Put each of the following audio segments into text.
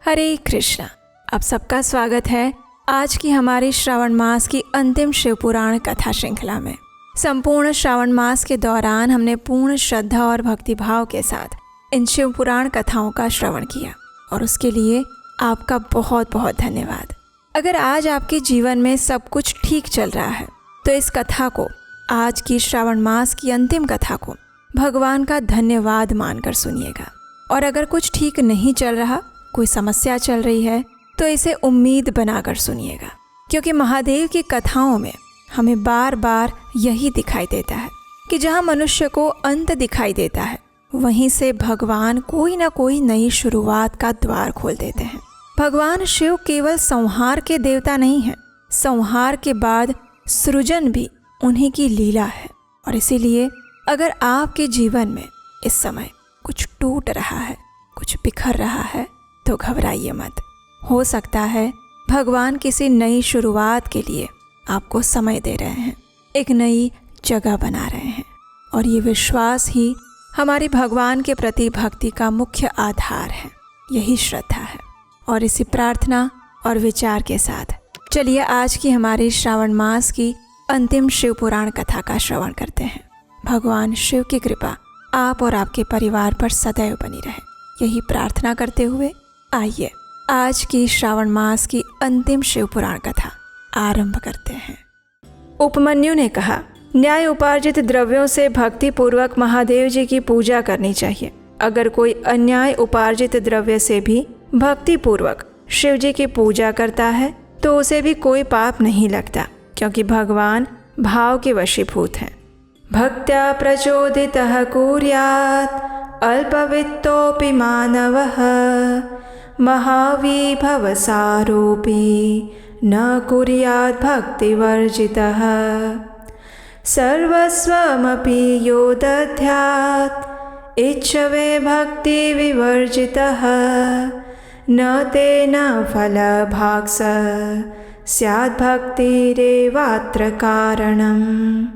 हरे कृष्णा। आप सबका स्वागत है आज की हमारी श्रावण मास की अंतिम शिव पुराण कथा श्रृंखला में। संपूर्ण श्रावण मास के दौरान हमने पूर्ण श्रद्धा और भक्तिभाव के साथ इन शिव पुराण कथाओं का श्रवण किया और उसके लिए आपका बहुत बहुत धन्यवाद। अगर आज आपके जीवन में सब कुछ ठीक चल रहा है तो इस कथा को, आज की श्रावण मास की अंतिम कथा को भगवान का धन्यवाद मानकर सुनिएगा। और अगर कुछ ठीक नहीं चल रहा, कोई समस्या चल रही है, तो इसे उम्मीद बनाकर सुनिएगा, क्योंकि महादेव की कथाओं में हमें बार बार यही दिखाई देता है कि जहाँ मनुष्य को अंत दिखाई देता है, वहीं से भगवान कोई ना कोई नई शुरुआत का द्वार खोल देते हैं। भगवान शिव केवल संहार के देवता नहीं हैं, संहार के बाद सृजन भी उन्हीं की लीला है। और इसीलिए अगर आपके जीवन में इस समय कुछ टूट रहा है, कुछ बिखर रहा है, तो घबराइए मत। हो सकता है भगवान किसी नई शुरुआत के लिए आपको समय दे रहे हैं, एक नई जगह बना रहे हैं। और ये विश्वास ही हमारी भगवान के प्रति भक्ति का मुख्य आधार है, यही श्रद्धा है। और इसी प्रार्थना और विचार के साथ चलिए आज की हमारी श्रावण मास की अंतिम शिव पुराण कथा का श्रवण करते हैं। भगवान शिव की कृपा आप और आपके परिवार पर सदैव बनी रहे, यही प्रार्थना करते हुए आइए आज की श्रावण मास की अंतिम शिव पुराण कथा आरंभ करते हैं। उपमन्यु ने कहा, न्याय उपार्जित द्रव्यों से भक्ति पूर्वक महादेव जी की पूजा करनी चाहिए। अगर कोई अन्याय उपार्जित द्रव्य से भी भक्ति पूर्वक शिव जी की पूजा करता है तो उसे भी कोई पाप नहीं लगता, क्योंकि भगवान भाव के वशीभूत हैं। भक्त्या प्रचोदितः कुर्यात् अल्पवित्तोऽपि मानवः महाविभवसारोऽपि न कुर्यात् भक्तिवर्जितः। सर्वस्वमपि यो दद्यात् इच्छवे भक्तिविवर्जितः न तेन फलभाक्स स्यात् भक्तिरेवात्र कारणम्।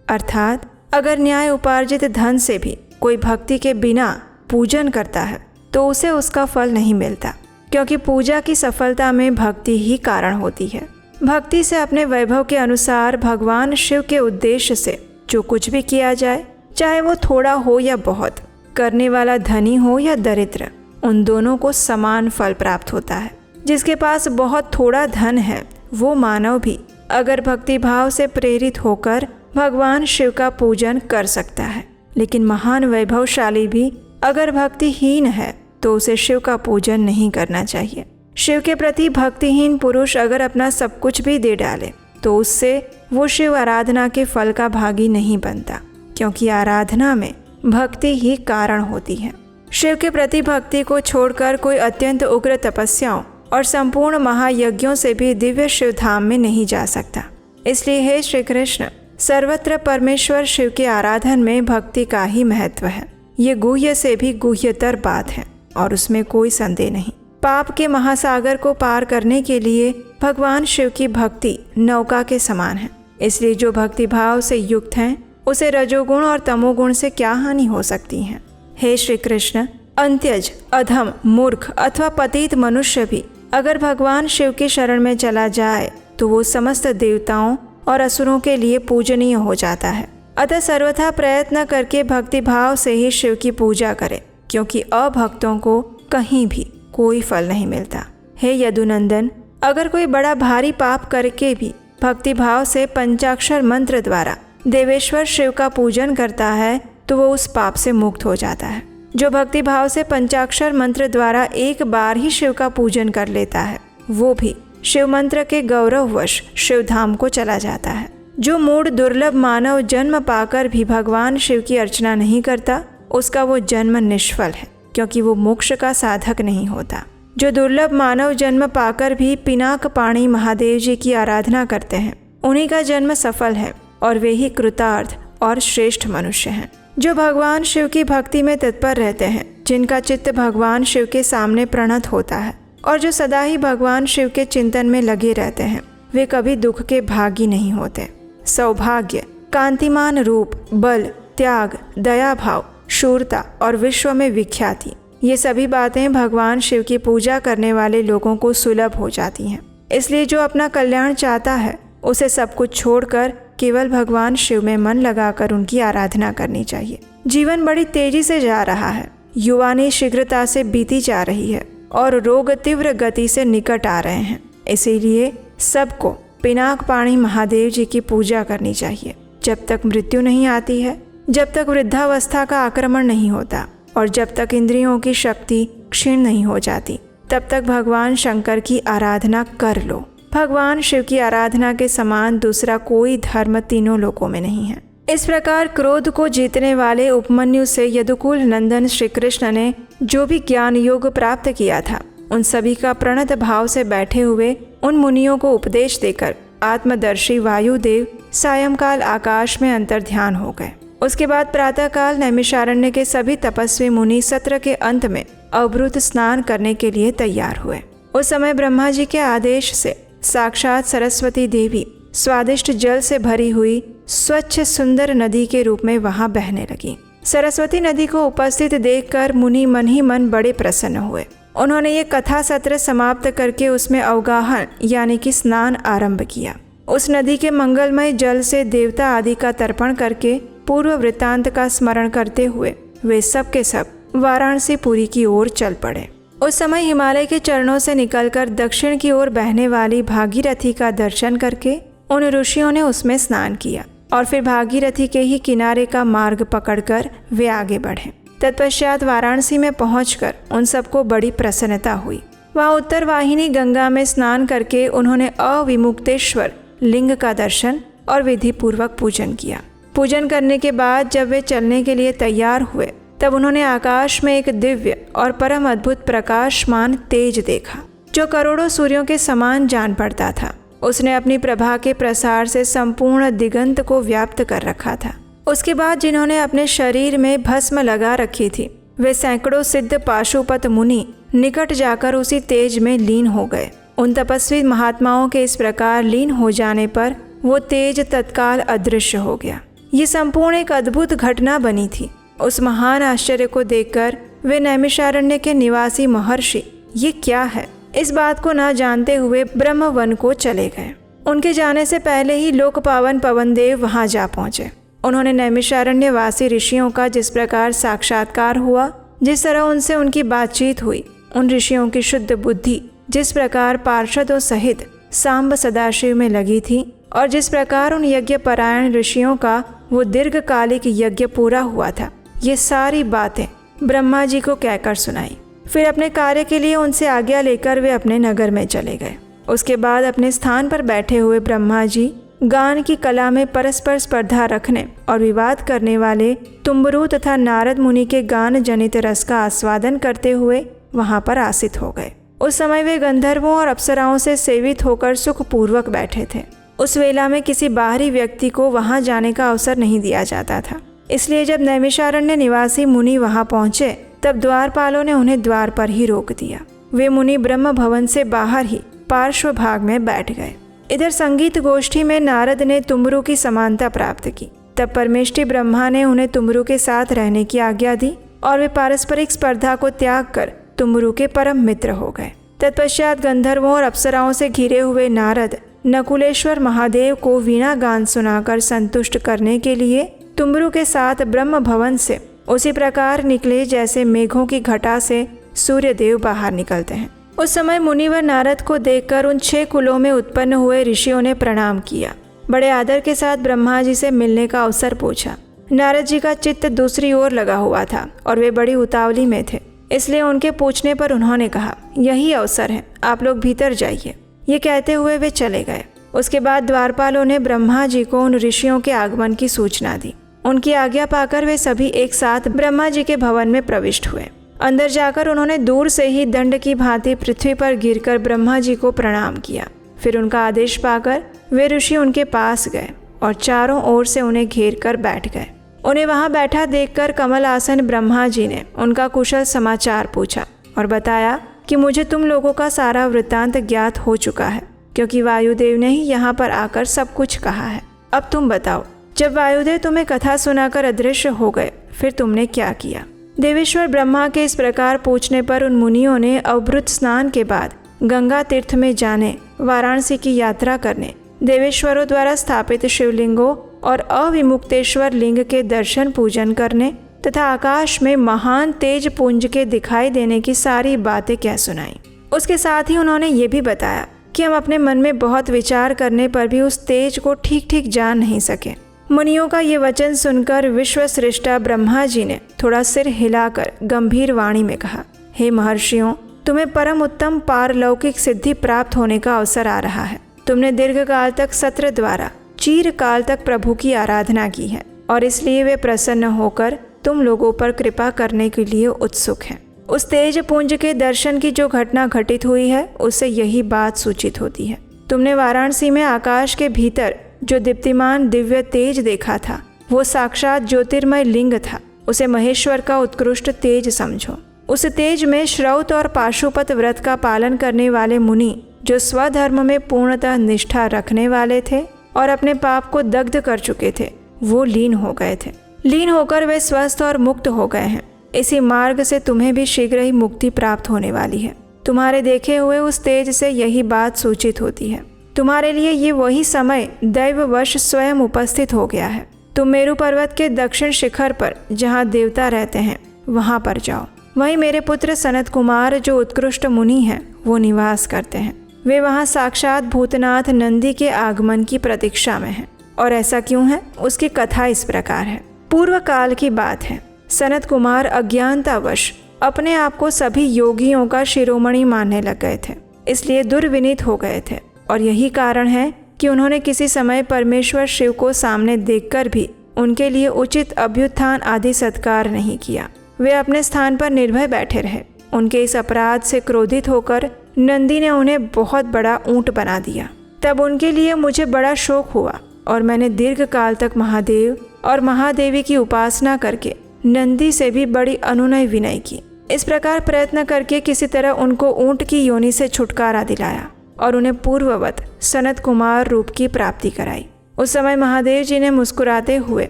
अर्थात अगर न्याय उपार्जित धन से भी कोई भक्ति के बिना पूजन करता है तो उसे उसका फल नहीं मिलता, क्योंकि पूजा की सफलता में भक्ति ही कारण होती है। भक्ति से अपने वैभव के अनुसार भगवान शिव के उद्देश्य से जो कुछ भी किया जाए, चाहे वो थोड़ा हो या बहुत, करने वाला धनी हो या दरिद्र, उन दोनों को समान फल प्राप्त होता है। जिसके पास बहुत थोड़ा धन है वो मानव भी अगर भक्ति भाव से प्रेरित होकर भगवान शिव का पूजन कर सकता है, लेकिन महान वैभवशाली भी अगर भक्तिहीन है तो उसे शिव का पूजन नहीं करना चाहिए। शिव के प्रति भक्तिहीन पुरुष अगर अपना सब कुछ भी दे डाले तो उससे वो शिव आराधना के फल का भागी नहीं बनता, क्योंकि आराधना में भक्ति ही कारण होती है। शिव के प्रति भक्ति को छोड़कर कोई अत्यंत उग्र तपस्याओं और संपूर्ण महायज्ञों से भी दिव्य शिव धाम में नहीं जा सकता। इसलिए हे श्री कृष्ण, सर्वत्र परमेश्वर शिव के आराधन में भक्ति का ही महत्व है। ये गुह्य से भी गुह्यतर बात है और उसमें कोई संदेह नहीं। पाप के महासागर को पार करने के लिए भगवान शिव की भक्ति नौका के समान है। इसलिए जो भक्ति भाव से युक्त हैं, उसे रजोगुण और तमोगुण से क्या हानि हो सकती है। हे श्री कृष्ण, अंत्यज, अधम, मूर्ख अथवा पतित मनुष्य भी अगर भगवान शिव की शरण में चला जाए तो वो समस्त देवताओं और असुरों के लिए पूजनीय हो जाता है। अतः सर्वथा प्रयत्न करके भक्ति भाव से ही शिव की पूजा करें, क्योंकि अभक्तों को कहीं भी कोई फल नहीं मिलता। हे यदुनंदन, अगर कोई बड़ा भारी पाप करके भी भक्ति भाव से पंचाक्षर मंत्र द्वारा देवेश्वर शिव का पूजन करता है तो वो उस पाप से मुक्त हो जाता है। जो भक्ति भाव से पंचाक्षर मंत्र द्वारा एक बार ही शिव का पूजन कर लेता है, वो भी शिव मंत्र के गौरववश शिव धाम को चला जाता है। जो मूढ़ दुर्लभ मानव जन्म पाकर भी भगवान शिव की अर्चना नहीं करता, उसका वो जन्म निष्फल है, क्योंकि वो मोक्ष का साधक नहीं होता। जो दुर्लभ मानव जन्म पाकर भी पिनाक पाणी महादेव जी की आराधना करते हैं, उन्हीं का जन्म सफल है और वे ही कृतार्थ और श्रेष्ठ मनुष्य हैं। जो भगवान शिव की भक्ति में तत्पर रहते हैं, जिनका चित्त भगवान शिव के सामने प्रणत होता है और जो सदा ही भगवान शिव के चिंतन में लगे रहते हैं, वे कभी दुख के भागी नहीं होते। सौभाग्य, कांतिमान रूप, बल, त्याग, दया भाव, शूरता और विश्व में विख्याति, ये सभी बातें भगवान शिव की पूजा करने वाले लोगों को सुलभ हो जाती हैं। इसलिए जो अपना कल्याण चाहता है उसे सब कुछ छोड़कर केवल भगवान शिव में मन लगाकर उनकी आराधना करनी चाहिए। जीवन बड़ी तेजी से जा रहा है, युवानी शीघ्रता से बीती जा रही है और रोग तीव्र गति से निकट आ रहे हैं। इसीलिए सबको पिनाक पाणी महादेव जी की पूजा करनी चाहिए। जब तक मृत्यु नहीं आती है, जब तक वृद्धावस्था का आक्रमण नहीं होता और जब तक इंद्रियों की शक्ति क्षीण नहीं हो जाती, तब तक भगवान शंकर की आराधना कर लो। भगवान शिव की आराधना के समान दूसरा कोई धर्म तीनों लोकों में नहीं है। इस प्रकार क्रोध को जीतने वाले उपमन्यु से यदुकुल नंदन श्री कृष्ण ने जो भी ज्ञान योग प्राप्त किया था, उन सभी का प्रणत भाव से बैठे हुए उन मुनियों को उपदेश देकर आत्मदर्शी वायुदेव सायंकाल आकाश में अंतर्ध्यान हो गए। उसके बाद प्रातःकाल नैमिषारण्य के सभी तपस्वी मुनि सत्र के अंत में अवभृत स्नान करने के लिए तैयार हुए। उस समय ब्रह्मा जी के आदेश से साक्षात सरस्वती देवी स्वादिष्ट जल से भरी हुई स्वच्छ सुंदर नदी के रूप में वहां बहने लगी। सरस्वती नदी को उपस्थित देखकर मुनि मन ही मन बड़े प्रसन्न हुए। उन्होंने ये कथा सत्र समाप्त करके उसमें अवगाहन यानी कि स्नान आरंभ किया। उस नदी के मंगलमय जल से देवता आदि का तर्पण करके पूर्व वृत्तांत का स्मरण करते हुए वे सब के सब वाराणसी पुरी की ओर चल पड़े। उस समय हिमालय के चरणों से निकलकर दक्षिण की ओर बहने वाली भागीरथी का दर्शन करके उन ऋषियों ने उसमें स्नान किया और फिर भागीरथी के ही किनारे का मार्ग पकड़कर वे आगे बढ़े। तत्पश्चात वाराणसी में पहुंचकर उन सबको बड़ी प्रसन्नता हुई। वहाँ उत्तर वाहिनी गंगा में स्नान करके उन्होंने अविमुक्तेश्वर लिंग का दर्शन और विधि पूर्वक पूजन किया। पूजन करने के बाद जब वे चलने के लिए तैयार हुए, तब उन्होंने आकाश में एक दिव्य और परम अद्भुत प्रकाशमान तेज देखा, जो करोड़ों सूर्यों के समान जान पड़ता था। उसने अपनी प्रभा के प्रसार से संपूर्ण दिगंत को व्याप्त कर रखा था। उसके बाद जिन्होंने अपने शरीर में भस्म लगा रखी थी, वे सैकड़ों सिद्ध पाशुपत मुनि निकट जाकर उसी तेज में लीन हो गए। उन तपस्वी महात्माओं के इस प्रकार लीन हो जाने पर वो तेज तत्काल अदृश्य हो गया। ये संपूर्ण एक अद्भुत घटना बनी थी। उस महान आश्चर्य को देखकर वे नैमिषारण्य के निवासी महर्षि ये क्या है, इस बात को न जानते हुए ब्रह्म वन को चले गए। उनके जाने से पहले ही लोक पावन पवन देव वहां जा पहुंचे। उन्होंने नैमिषारण्य वासी ऋषियों का जिस प्रकार साक्षात्कार हुआ, जिस तरह उनसे उनकी बातचीत हुई, उन ऋषियों की शुद्ध बुद्धि जिस प्रकार पार्षदों सहित सांब सदाशिव में लगी थी और जिस प्रकार उन यज्ञ परायण ऋषियों का वो दीर्घकालिक यज्ञ पूरा हुआ था, ये सारी बातें ब्रह्मा जी को कहकर सुनाई। फिर अपने कार्य के लिए उनसे आज्ञा लेकर वे अपने नगर में चले गए। उसके बाद अपने स्थान पर बैठे हुए ब्रह्मा जी गान की कला में परस्पर स्पर्धा रखने और विवाद करने वाले तुम्बरू तथा नारद मुनि के गान जनित रस का आस्वादन करते हुए वहां पर आसीत हो गए। उस समय वे गंधर्वों और अप्सराओं से सेवित होकर सुखपूर्वक बैठे थे। उस वेला में किसी बाहरी व्यक्ति को वहां जाने का अवसर नहीं दिया जाता था। इसलिए जब नैमिषारण्य निवासी मुनि वहां पहुंचे, तब द्वारपालों ने उन्हें द्वार पर ही रोक दिया। वे मुनि ब्रह्म भवन से बाहर ही पार्श्व भाग में बैठ गए। इधर संगीत गोष्ठी में नारद ने तुम्बरू की समानता प्राप्त की। तब परमेष्टि ब्रह्मा ने उन्हें तुम्बरू के साथ रहने की आज्ञा दी और वे पारस्परिक स्पर्धा को त्याग कर तुम्बरू के परम मित्र हो गए। तत्पश्चात गंधर्वों और अप्सराओं से घिरे हुए नारद नकुलेश्वर महादेव को वीणा गान सुनाकर संतुष्ट करने के लिए तुम्बरू के साथ ब्रह्म भवन से उसी प्रकार निकले जैसे मेघों की घटा से सूर्यदेव बाहर निकलते हैं। उस समय मुनिवर नारद को देखकर उन 6 कुलों में उत्पन्न हुए ऋषियों ने प्रणाम किया। बड़े आदर के साथ ब्रह्मा जी से मिलने का अवसर पूछा। नारद जी का चित्त दूसरी ओर लगा हुआ था और वे बड़ी उतावली में थे, इसलिए उनके पूछने पर उन्होंने कहा, यही अवसर है, आप लोग भीतर जाइए। ये कहते हुए वे चले गए। उसके बाद द्वारपालों ने ब्रह्मा जी को उन ऋषियों के आगमन की सूचना दी। उनकी आज्ञा पाकर वे सभी एक साथ ब्रह्मा जी के भवन में प्रविष्ट हुए। अंदर जाकर उन्होंने दूर से ही दंड की भांति पृथ्वी पर गिरकर ब्रह्मा जी को प्रणाम किया। फिर उनका आदेश पाकर वे ऋषि उनके पास गए और चारों ओर से उन्हें घेर कर बैठ गए। उन्हें वहां बैठा देखकर कमल आसन ब्रह्मा जी ने उनका कुशल समाचार पूछा और बताया कि मुझे तुम लोगों का सारा वृत्तांत ज्ञात हो चुका है, क्योंकि वायुदेव ने ही यहाँ पर आकर सब कुछ कहा है। अब तुम बताओ, जब वायुदेव तुम्हें कथा सुनाकर अदृश्य हो गए, फिर तुमने क्या किया? देवेश्वर ब्रह्मा के इस प्रकार पूछने पर उन मुनियों ने अवभृत स्नान के बाद गंगा तीर्थ में जाने, वाराणसी की यात्रा करने, देवेश्वरों द्वारा स्थापित शिवलिंगों और अविमुक्तेश्वर लिंग के दर्शन पूजन करने तथा आकाश में महान तेज पुंज के दिखाई देने की सारी बातें कह सुनाई। उसके साथ ही उन्होंने ये भी बताया कि हम अपने मन में बहुत विचार करने पर भी उस तेज को ठीक ठीक जान नहीं सके। मुनियों का ये वचन सुनकर विश्वश्रेष्ठा ब्रह्मा जी ने थोड़ा सिर हिलाकर गंभीर वाणी में कहा, हे महर्षियों, तुम्हें परम उत्तम पारलौकिक सिद्धि प्राप्त होने का अवसर आ रहा है। तुमने दीर्घ काल तक सत्र द्वारा चीर काल तक प्रभु की आराधना की है और इसलिए वे प्रसन्न होकर तुम लोगों पर कृपा करने के लिए उत्सुक हैं। उस तेज पुंज के दर्शन की जो घटना घटित हुई है उससे यही बात सूचित होती है। तुमने वाराणसी में आकाश के भीतर जो दीप्तिमान दिव्य तेज देखा था वो साक्षात ज्योतिर्मय लिंग था। उसे महेश्वर का उत्कृष्ट तेज समझो। उस तेज में श्रौत और पाशुपत व्रत का पालन करने वाले मुनि जो स्वधर्म में पूर्णतः निष्ठा रखने वाले थे और अपने पाप को दग्ध कर चुके थे, वो लीन हो गए थे। लीन होकर वे स्वस्थ और मुक्त हो गए हैं। इसी मार्ग से तुम्हें भी शीघ्र ही मुक्ति प्राप्त होने वाली है। तुम्हारे देखे हुए उस तेज से यही बात सूचित होती है। तुम्हारे लिए ये वही समय दैववश स्वयं उपस्थित हो गया है। तुम मेरु पर्वत के दक्षिण शिखर पर जहाँ देवता रहते हैं वहाँ पर जाओ। वहीं मेरे पुत्र सनत कुमार जो उत्कृष्ट मुनि हैं वो निवास करते हैं। वे वहाँ साक्षात भूतनाथ नंदी के आगमन की प्रतीक्षा में हैं। और ऐसा क्यों है, उसकी कथा इस प्रकार है। पूर्व काल की बात है। सनत कुमार अज्ञानतावश अपने आप को सभी योगियों का शिरोमणि मानने लग गए थे, इसलिए दुर्विनीत हो गए थे। और यही कारण है कि उन्होंने किसी समय परमेश्वर शिव को सामने देखकर भी उनके लिए उचित अभ्युत्थान आदि सत्कार नहीं किया। वे अपने स्थान पर निर्भय बैठे रहे। उनके इस अपराध से क्रोधित होकर नंदी ने उन्हें बहुत बड़ा ऊंट बना दिया। तब उनके लिए मुझे बड़ा शोक हुआ और मैंने दीर्घ काल तक महादेव और महादेवी की उपासना करके नंदी से भी बड़ी अनुनय विनय की। इस प्रकार प्रयत्न करके किसी तरह उनको ऊंट की योनि से छुटकारा दिलाया और उन्हें पूर्ववत सनत कुमार रूप की प्राप्ति कराई। उस समय महादेव जी ने मुस्कुराते हुए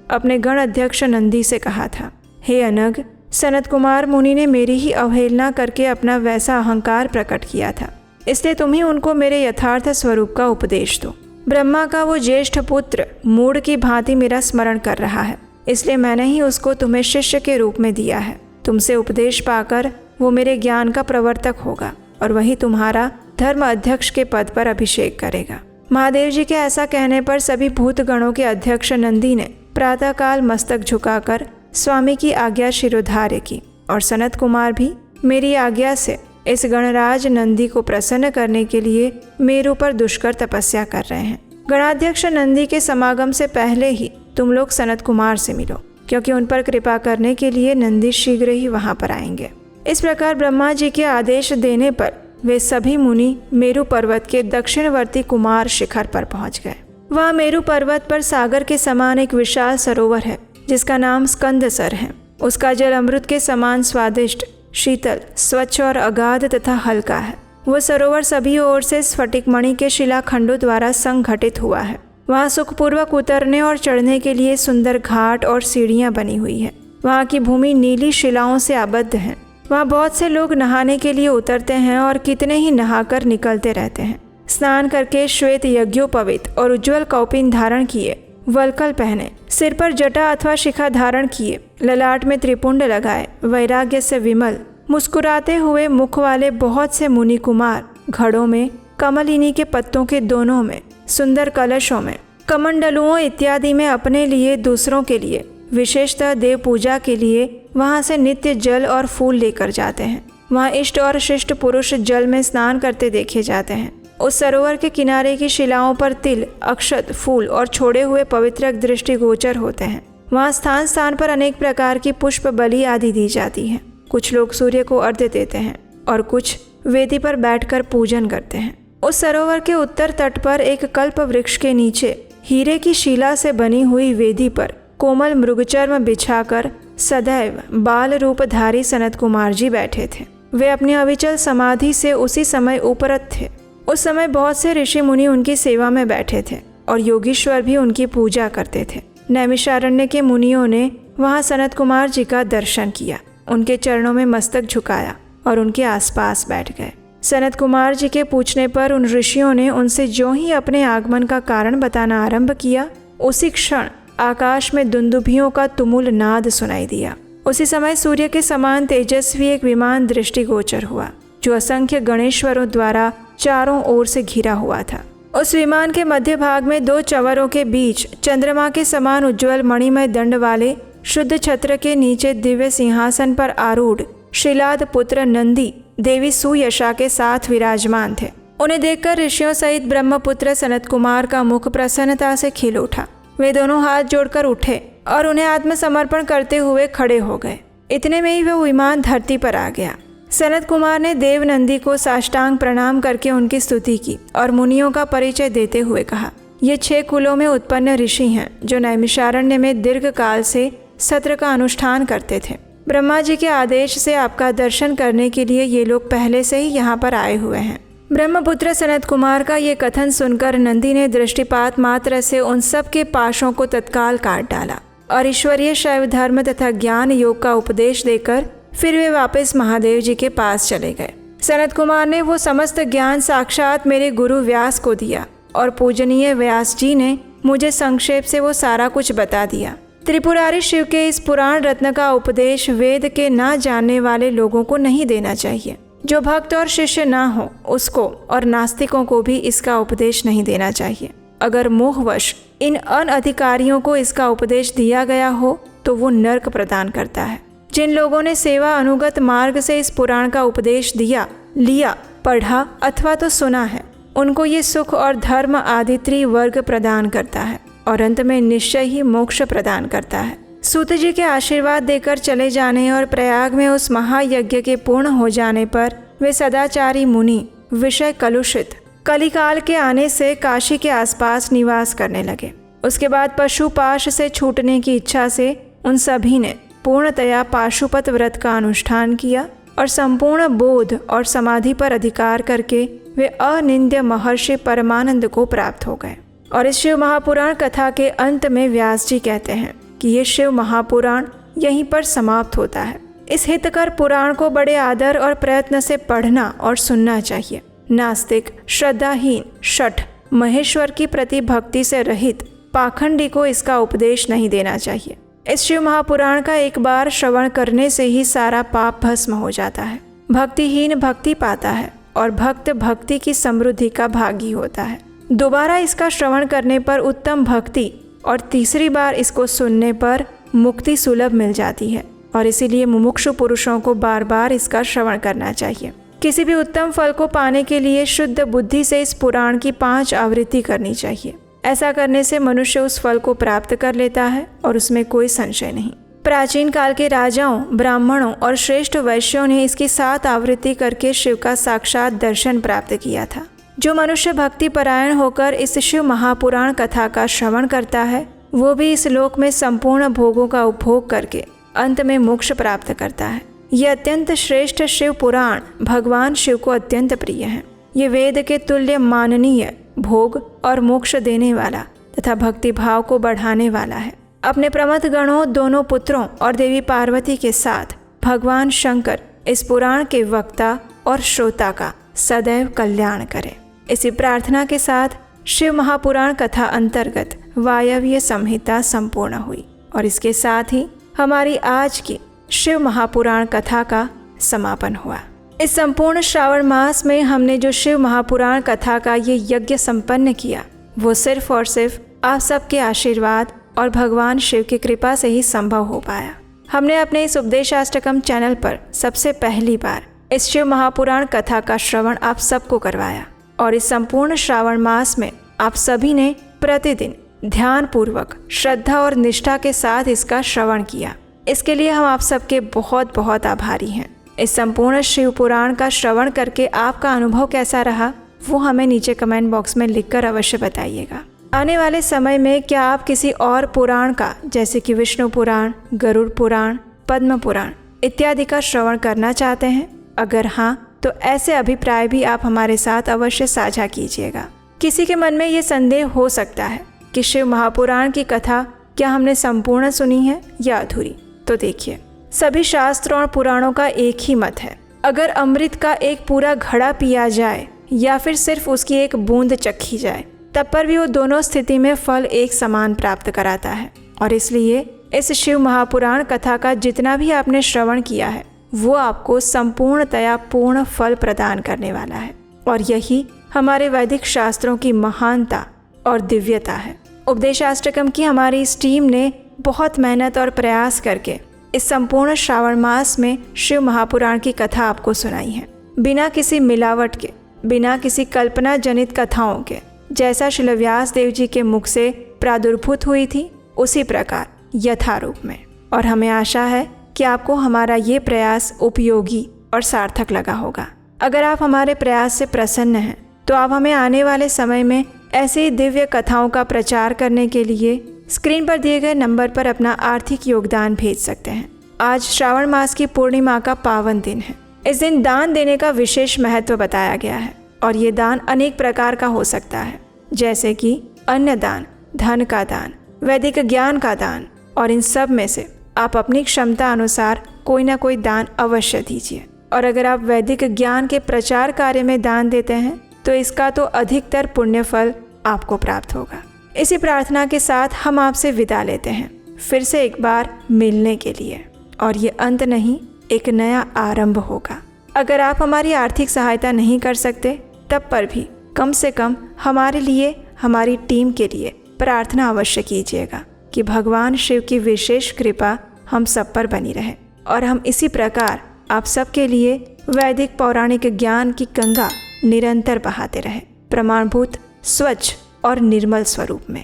अपने गण अध्यक्ष नंदी से कहा था, हे अनग, सनत कुमार मुनि ने मेरी ही अवहेलना करके अपना वैसा अहंकार प्रकट किया था, इसलिए तुम ही उनको मेरे यथार्थ स्वरूप का उपदेश दो। ब्रह्मा का वो ज्येष्ठ पुत्र मूढ़ की भांति मेरा स्मरण कर रहा है, इसलिए मैंने ही उसको तुम्हें शिष्य के रूप में दिया है। तुमसे उपदेश पाकर वो मेरे ज्ञान का प्रवर्तक होगा और वही तुम्हारा धर्म अध्यक्ष के पद पर अभिषेक करेगा। महादेव जी के ऐसा कहने पर सभी भूतगणों के अध्यक्ष नंदी ने प्रातःकाल मस्तक झुकाकर स्वामी की आज्ञा शिरोधार्य की और सनत कुमार भी मेरी आज्ञा से इस गणराज नंदी को प्रसन्न करने के लिए मेरु पर दुष्कर तपस्या कर रहे हैं। गणाध्यक्ष नंदी के समागम से पहले ही तुम लोग सनत कुमार से मिलो, क्योंकि उन पर कृपा करने के लिए नंदी शीघ्र ही वहां पर आएंगे। इस प्रकार ब्रह्मा जी के आदेश देने पर वे सभी मुनि मेरु पर्वत के दक्षिणवर्ती कुमार शिखर पर पहुंच गए। वहाँ मेरु पर्वत पर सागर के समान एक विशाल सरोवर है जिसका नाम स्कंदसर है। उसका जल अमृत के समान स्वादिष्ट, शीतल, स्वच्छ और अगाध तथा हल्का है। वह सरोवर सभी ओर से स्फटिक मणि के शिलाखंडों द्वारा संघटित हुआ है। वहाँ सुखपूर्वक उतरने और चढ़ने के लिए सुंदर घाट और सीढ़ियाँ बनी हुई है। वहाँ की भूमि नीली शिलाओं से आबद्ध है। वहाँ बहुत से लोग नहाने के लिए उतरते हैं और कितने ही नहाकर निकलते रहते हैं। स्नान करके श्वेत यज्ञोपवीत और उज्ज्वल कौपीन धारण किए, वल्कल पहने, सिर पर जटा अथवा शिखा धारण किए, ललाट में त्रिपुंड लगाए, वैराग्य से विमल, मुस्कुराते हुए मुख वाले बहुत से मुनि कुमार घड़ों में, कमलिनी के पत्तों के दोनों में, सुंदर कलशों में, कमंडलुओं इत्यादि में अपने लिए, दूसरों के लिए, विशेषतः देव पूजा के लिए वहाँ से नित्य जल और फूल लेकर जाते हैं। वहाँ इष्ट और शिष्ट पुरुष जल में स्नान करते देखे जाते हैं। उस सरोवर के किनारे की शिलाओं पर तिल, अक्षत, फूल और छोड़े हुए पवित्र दृष्टिगोचर होते हैं। वहाँ स्थान स्थान पर अनेक प्रकार की पुष्प बलि आदि दी जाती है। कुछ लोग सूर्य को अर्घ्य देते हैं और कुछ वेदी पर बैठकर पूजन करते हैं। उस सरोवर के उत्तर तट पर एक कल्प वृक्ष के नीचे हीरे की शिला से बनी हुई वेदी पर कोमल मृगचर्म बिछाकर सदैव बाल रूपधारी सनत कुमार जी बैठे थे। वे अपनी अविचल समाधि से उसी समय उपरत थे। उस समय बहुत से ऋषि मुनि उनकी सेवा में बैठे थे और योगीश्वर भी उनकी पूजा करते थे। नैमिषारण्य के मुनियों ने वहाँ सनत कुमार जी का दर्शन किया। उनके चरणों में मस्तक झुकाया और उनके आसपास बैठ गए। सनत कुमार जी के पूछने पर उन ऋषियों ने उनसे जो ही अपने आगमन का कारण बताना आरंभ किया, उसी क्षण आकाश में दुंदुभियों का तुमुल नाद सुनाई दिया। उसी समय सूर्य के समान तेजस्वी एक विमान दृष्टिगोचर हुआ, जो असंख्य गणेश्वरों द्वारा चारों ओर से घिरा हुआ था। उस विमान के मध्य भाग में 2 चंवरों के बीच चंद्रमा के समान उज्ज्वल मणिमय दंड वाले शुद्ध छत्र के नीचे दिव्य सिंहासन पर आरूढ़ शिलाद पुत्र नंदी देवी सुयशा के साथ विराजमान थे। उन्हें देखकर ऋषियों सहित ब्रह्मपुत्र सनत कुमार का मुख प्रसन्नता से खिल उठा। वे दोनों हाथ जोड़कर उठे और उन्हें आत्मसमर्पण करते हुए खड़े हो गए। इतने में ही वह विमान धरती पर आ गया। सनत कुमार ने देव नंदी को साष्टांग प्रणाम करके उनकी स्तुति की और मुनियों का परिचय देते हुए कहा, ये 6 कुलों में उत्पन्न ऋषि हैं, जो नैमिषारण्य में दीर्घ काल से सत्र का अनुष्ठान करते थे। ब्रह्मा जी के आदेश से आपका दर्शन करने के लिए ये लोग पहले से ही यहाँ पर आए हुए हैं। ब्रह्मपुत्र सनत कुमार का ये कथन सुनकर नंदी ने दृष्टिपात मात्र से उन सब के पाशों को तत्काल काट डाला और ईश्वरीय शैव धर्म तथा ज्ञान योग का उपदेश देकर फिर वे वापस महादेव जी के पास चले गए। सनत कुमार ने वो समस्त ज्ञान साक्षात मेरे गुरु व्यास को दिया और पूजनीय व्यास जी ने मुझे संक्षेप से वो सारा कुछ बता दिया। त्रिपुरारी शिव के इस पुराण रत्न का उपदेश वेद के ना जानने वाले लोगों को नहीं देना चाहिए। जो भक्त और शिष्य ना हो उसको और नास्तिकों को भी इसका उपदेश नहीं देना चाहिए। अगर मोहवश इन अनधिकारियों को इसका उपदेश दिया गया हो तो वो नरक प्रदान करता है। जिन लोगों ने सेवा अनुगत मार्ग से इस पुराण का उपदेश लिया, पढ़ा अथवा तो सुना है, उनको ये सुख और धर्म आदि त्रिवर्ग प्रदान करता है और अंत में निश्चय ही मोक्ष प्रदान करता है। सूत जी के आशीर्वाद देकर चले जाने और प्रयाग में उस महायज्ञ के पूर्ण हो जाने पर वे सदाचारी मुनि विषय कलुषित कलिकाल के आने से काशी के आसपास निवास करने लगे। उसके बाद पशुपाश से छूटने की इच्छा से उन सभी ने पूर्णतया पाशुपत व्रत का अनुष्ठान किया और संपूर्ण बोध और समाधि पर अधिकार करके वे अनिंद्य महर्षि परमानंद को प्राप्त हो गए। और इस शिव महापुराण कथा के अंत में व्यास जी कहते हैं कि ये शिव महापुराण यहीं पर समाप्त होता है। इस हितकर पुराण को बड़े आदर और प्रयत्न से पढ़ना और सुनना चाहिए। नास्तिक, श्रद्धाहीन, शठ, महेश्वर की प्रति भक्ति से रहित पाखंडी को इसका उपदेश नहीं देना चाहिए। इस शिव महापुराण का एक बार श्रवण करने से ही सारा पाप भस्म हो जाता है। भक्तिहीन भक्ति पाता है और भक्त भक्ति की समृद्धि का भागी होता है। दोबारा इसका श्रवण करने पर उत्तम भक्ति और तीसरी बार इसको सुनने पर मुक्ति सुलभ मिल जाती है और इसीलिए मुमुक्षु पुरुषों को बार बार इसका श्रवण करना चाहिए। किसी भी उत्तम फल को पाने के लिए शुद्ध बुद्धि से इस पुराण की 5 आवृत्ति करनी चाहिए। ऐसा करने से मनुष्य उस फल को प्राप्त कर लेता है और उसमें कोई संशय नहीं। प्राचीन काल के राजाओं, ब्राह्मणों और श्रेष्ठ वैश्यों ने इसकी 7 आवृत्ति करके शिव का साक्षात दर्शन प्राप्त किया था। जो मनुष्य भक्ति परायण होकर इस शिव महापुराण कथा का श्रवण करता है वो भी इस लोक में संपूर्ण भोगों का उपभोग करके अंत में मोक्ष प्राप्त करता है। ये अत्यंत श्रेष्ठ शिव पुराण भगवान शिव को अत्यंत प्रिय है। ये वेद के तुल्य माननीय, भोग और मोक्ष देने वाला तथा भक्ति भाव को बढ़ाने वाला है। अपने प्रमथ गणों, दोनों पुत्रों और देवी पार्वती के साथ भगवान शंकर इस पुराण के वक्ता और श्रोता का सदैव कल्याण करें। इसी प्रार्थना के साथ शिव महापुराण कथा अंतर्गत वायव्य संहिता संपूर्ण हुई और इसके साथ ही हमारी आज की शिव महापुराण कथा का समापन हुआ। इस संपूर्ण श्रावण मास में हमने जो शिव महापुराण कथा का ये यज्ञ संपन्न किया वो सिर्फ और सिर्फ आप सबके आशीर्वाद और भगवान शिव की कृपा से ही संभव हो पाया। हमने अपने इस उपदेशाष्टकम चैनल पर सबसे पहली बार इस शिव महापुराण कथा का श्रवण आप सबको करवाया और इस संपूर्ण श्रावण मास में आप सभी ने प्रतिदिन ध्यान पूर्वक, श्रद्धा और निष्ठा के साथ इसका श्रवण किया। इसके लिए हम आप सबके बहुत बहुत आभारी हैं। इस संपूर्ण शिव पुराण का श्रवण करके आपका अनुभव कैसा रहा वो हमें नीचे कमेंट बॉक्स में लिखकर अवश्य बताइएगा। आने वाले समय में क्या आप किसी और पुराण का जैसे कि विष्णु पुराण, गरुड़ पुराण, पद्म पुराण इत्यादि का श्रवण करना चाहते हैं? अगर हाँ तो ऐसे अभिप्राय भी आप हमारे साथ अवश्य साझा कीजिएगा। किसी के मन में ये संदेह हो सकता है कि शिव महापुराण की कथा क्या हमने संपूर्ण सुनी है या अधूरी? तो देखिए, सभी शास्त्रों और पुराणों का एक ही मत है, अगर अमृत का एक पूरा घड़ा पिया जाए या फिर सिर्फ उसकी एक बूंद चखी जाए, तब पर भी वो दोनों स्थिति में फल एक समान प्राप्त कराता है। और इसलिए इस शिव महापुराण कथा का जितना भी आपने श्रवण किया है वो आपको संपूर्णतया पूर्ण फल प्रदान करने वाला है। और यही हमारे वैदिक शास्त्रों की महानता और दिव्यता है। उपदेशाष्टकम की हमारी इस टीम ने बहुत मेहनत और प्रयास करके इस संपूर्ण श्रावण मास में शिव महापुराण की कथा आपको सुनाई है, बिना किसी मिलावट के, बिना किसी कल्पना जनित कथाओं के। जैसा श्रील व्यास देव जी के मुख से प्रादुर्भूत हुई थी उसी प्रकार यथारूप में। और हमें आशा है कि आपको हमारा ये प्रयास उपयोगी और सार्थक लगा होगा। अगर आप हमारे प्रयास से प्रसन्न हैं तो आप हमें आने वाले समय में ऐसे ही दिव्य कथाओं का प्रचार करने के लिए स्क्रीन पर दिए गए नंबर पर अपना आर्थिक योगदान भेज सकते हैं। आज श्रावण मास की पूर्णिमा का पावन दिन है। इस दिन दान देने का विशेष महत्व बताया गया है और ये दान अनेक प्रकार का हो सकता है, जैसे कि अन्न दान, धन का दान, वैदिक ज्ञान का दान। और इन सब में से आप अपनी क्षमता अनुसार कोई ना कोई दान अवश्य दीजिए। और अगर आप वैदिक ज्ञान के प्रचार कार्य में दान देते हैं तो इसका तो अधिकतर पुण्य फल आपको प्राप्त होगा। इसी प्रार्थना के साथ हम आपसे विदा लेते हैं, फिर से एक बार मिलने के लिए। और ये अंत नहीं, एक नया आरंभ होगा। अगर आप हमारी आर्थिक सहायता नहीं कर सकते तब पर भी कम से कम हमारे लिए, हमारी टीम के लिए प्रार्थना अवश्य कीजिएगा कि भगवान शिव की विशेष कृपा हम सब पर बनी रहे और हम इसी प्रकार आप सबके लिए वैदिक पौराणिक ज्ञान की गंगा निरंतर बहाते रहे, प्रमाणभूत, स्वच्छ और निर्मल स्वरूप में।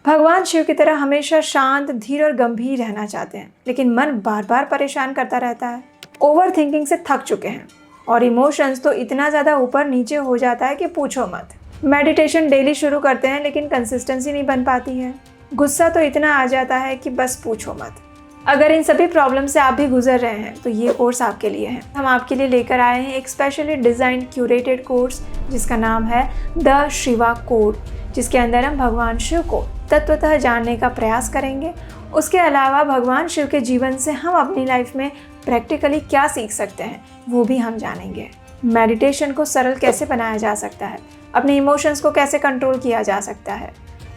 भगवान शिव की तरह हमेशा शांत, धीर और गंभीर रहना चाहते हैं, लेकिन मन बार बार परेशान करता रहता है। ओवर थिंकिंग से थक चुके हैं और इमोशंस तो इतना ज़्यादा ऊपर नीचे हो जाता है कि पूछो मत। मेडिटेशन डेली शुरू करते हैं लेकिन कंसिस्टेंसी नहीं बन पाती है। गुस्सा तो इतना आ जाता है कि बस पूछो मत। अगर इन सभी प्रॉब्लम से आप भी गुजर रहे हैं तो ये कोर्स आपके लिए है। हम आपके लिए लेकर आए हैं एक स्पेशली डिज़ाइंड क्यूरेटेड कोर्स जिसका नाम है द शिवा कोड, जिसके अंदर हम भगवान शिव को तत्वतः जानने का प्रयास करेंगे। उसके अलावा भगवान शिव के जीवन से हम अपनी लाइफ में प्रैक्टिकली क्या सीख सकते हैं वो भी हम जानेंगे। मेडिटेशन को सरल कैसे बनाया जा सकता है, अपने इमोशंस को कैसे कंट्रोल किया जा सकता है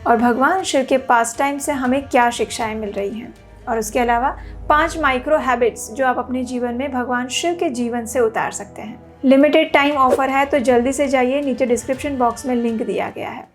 और भगवान शिव के पास टाइम से हमें क्या शिक्षाएं मिल रही हैं। और उसके अलावा 5 माइक्रो हैबिट्स जो आप अपने जीवन में भगवान शिव के जीवन से उतार सकते हैं। लिमिटेड टाइम ऑफर है तो जल्दी से जाइए, नीचे डिस्क्रिप्शन बॉक्स में लिंक दिया गया है।